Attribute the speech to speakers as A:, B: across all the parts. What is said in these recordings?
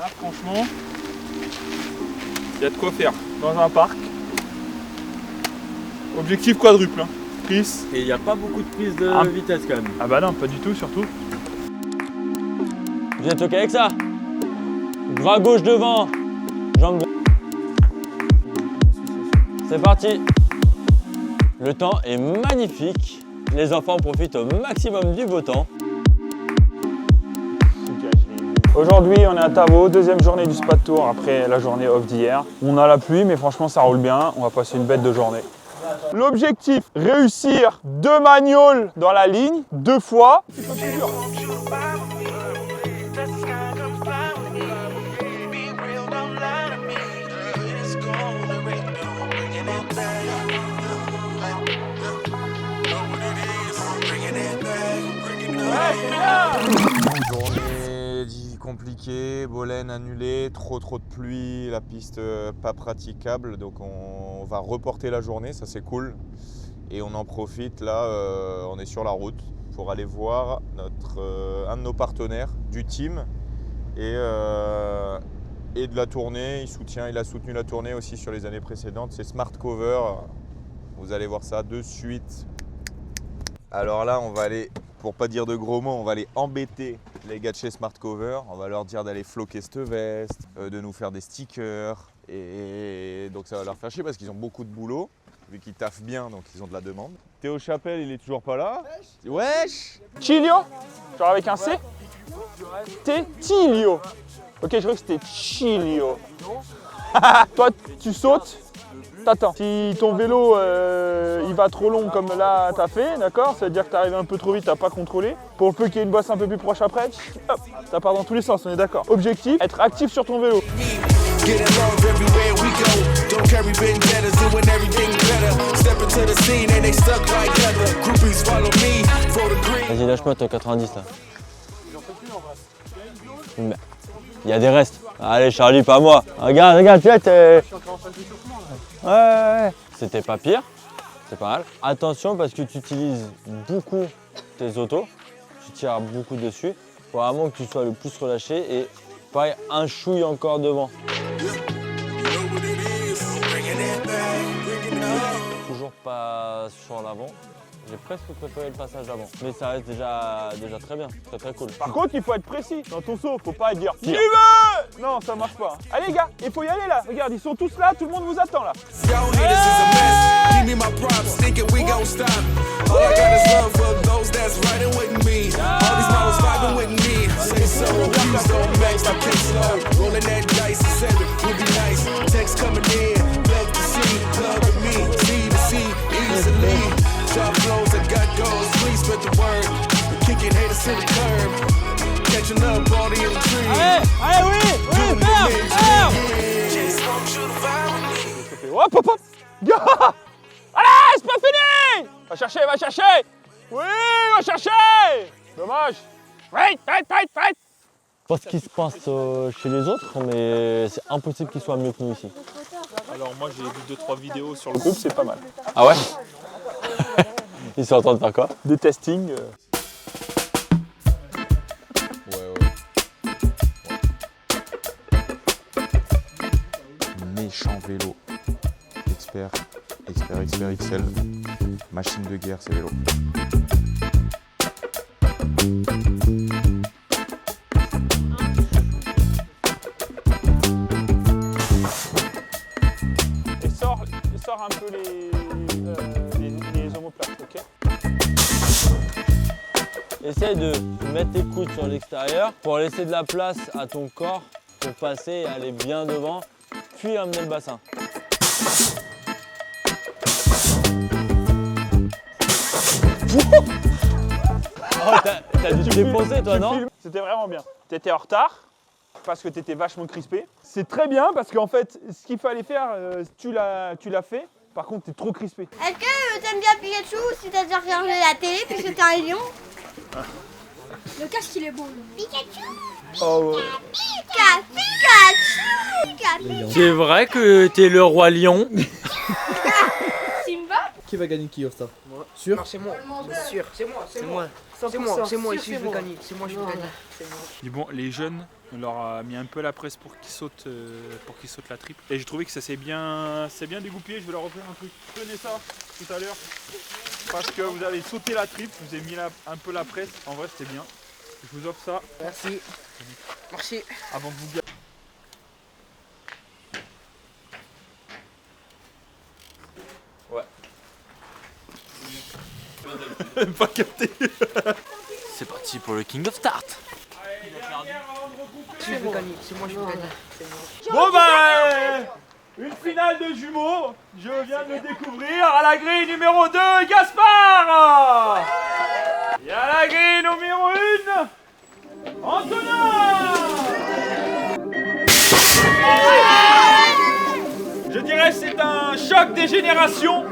A: Là, franchement, il y a de quoi faire dans un parc. Objectif quadruple. Hein. Prise.
B: Et il n'y a pas beaucoup de prise de vitesse quand même.
A: Ah bah non, pas du tout, surtout.
B: Vous êtes ok avec ça? Bras gauche devant, jambe gauche. C'est parti. Le temps est magnifique. Les enfants profitent au maximum du beau temps.
A: Aujourd'hui, on est à Tavo, deuxième journée du Spa Tour après la journée off d'hier. On a la pluie, mais franchement, ça roule bien. On va passer une bête de journée. L'objectif, réussir 2 magnoles dans la ligne, 2 fois.
C: Journée compliquée, Bolène annulée, trop de pluie, la piste pas praticable, donc on va reporter la journée, ça c'est cool. Et on en profite, là on est sur la route pour aller voir un de nos partenaires du team et de la tournée. Il a soutenu la tournée aussi sur les années précédentes, c'est Smart Cover. Vous allez voir ça de suite. Alors là, on va aller, pour pas dire de gros mots, on va aller embêter les gars de chez Smart Cover. On va leur dire d'aller floquer cette veste, de nous faire des stickers. Et donc ça va leur faire chier parce qu'ils ont beaucoup de boulot, vu qu'ils taffent bien, donc ils ont de la demande. Théo Chapelle, il est toujours pas là. Wesh.
A: Chilio, genre avec un C. T'es Tilio. Ok, je crois que c'était Chilio. Toi, tu sautes. T'attends. Si ton vélo il va trop long comme là t'as fait, d'accord, ça veut dire que t'arrives un peu trop vite, t'as pas contrôlé. Pour le peu qu'il y ait une bosse un peu plus proche après, hop, ça part dans tous les sens, on est d'accord. Objectif, être actif sur ton vélo.
B: Vas-y, lâche-moi, t'es au 90 là. Mais il y a des restes. Allez Charlie, pas moi. Regarde, tu vois, t'es... Ouais. C'était pas pire, c'est pas mal. Attention parce que tu utilises beaucoup tes autos, tu tires beaucoup dessus. Faut vraiment que tu sois le plus relâché et pareil, un chouille encore devant. Toujours pas sur l'avant. J'ai presque préféré le passage avant, mais ça reste déjà très bien, très cool.
A: Par contre, il faut être précis dans ton saut, faut pas dire j'y vais. Non, ça marche pas. Allez les gars, il faut y aller là. Regarde, ils sont tous là, tout le monde vous attend là.
D: Sharp flows, I got goals, please spread the word. Kicking haters to the curb. Catching up all the intrigue.
B: Allez, oui,
A: Hop. Allez, c'est pas fini. Va chercher. Oui, va chercher. Dommage. Fight.
B: Pas ce qui se passe chez les autres, mais c'est impossible qu'ils soient mieux que nous ici.
A: Alors moi j'ai vu 2-3 vidéos sur le groupe, c'est pas mal.
B: Ah ouais? Ils sont en train de faire quoi?
A: Des testings.
C: Méchant vélo. Expert XL. Machine de guerre ces vélos.
A: Et sort un peu les omoplates, ok?
B: Essaye de mettre tes coudes sur l'extérieur pour laisser de la place à ton corps pour passer et aller bien devant, puis amener le bassin. Oh, t'as dû te déposer toi, non?
A: C'était vraiment bien. T'étais en retard parce que t'étais vachement crispé. C'est très bien parce qu'en fait, ce qu'il fallait faire, tu l'as fait. Par contre, t'es trop crispé.
E: Est-ce que t'aimes bien Pikachu ou si t'as déjà regardé la télé puisque t'es un lion? Le casque il est beau. Pikachu.
A: Oh,
E: Pikachu.
F: C'est vrai que t'es le roi lion.
E: Simba.
F: Qui va gagner qui, Osta? Moi. Sûr?
G: Non, c'est moi, c'est sûr. C'est moi, c'est moi. C'est moi, ici je vais gagner. C'est moi, je vais gagner.
A: Bon, les jeunes, on leur a mis un peu la presse pour qu'ils sautent la triple. Et j'ai trouvé que ça s'est bien dégoupillé. Je vais leur offrir un truc. Prenez ça tout à l'heure. Parce que vous avez sauté la triple, je vous ai mis un peu la presse. En vrai, c'était bien. Je vous offre ça.
G: Merci. Merci.
A: Avant que vous gagnez. Ouais. Pas capté.
B: C'est parti pour le King of Start.
G: Je vais gagner. C'est moi, je vais gagner.
A: Bon bah, une finale de jumeaux. Je viens de le découvrir à la grille numéro 2, Gaspard. Et à la grille numéro 1, Antonin. Je dirais que c'est un choc des générations.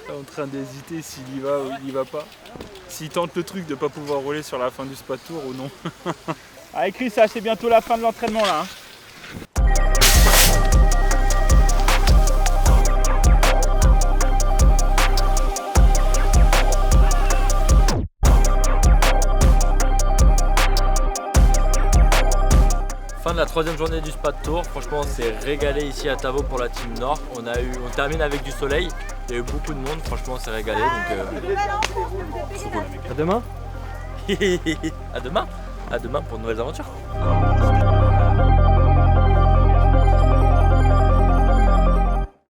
A: En train d'hésiter s'il y va ou il y va pas. S'il tente le truc de pas pouvoir rouler sur la fin du spa tour ou non. Allez Chris, ça c'est bientôt la fin de l'entraînement là. Hein.
B: Fin de la 3e journée du Spa Tour. Franchement, on s'est régalé ici à Tavo pour la team Nord. On termine avec du soleil. Il y a eu beaucoup de monde. Franchement, on s'est régalé. Donc, c'est cool. À demain. À demain. À demain pour de nouvelles aventures.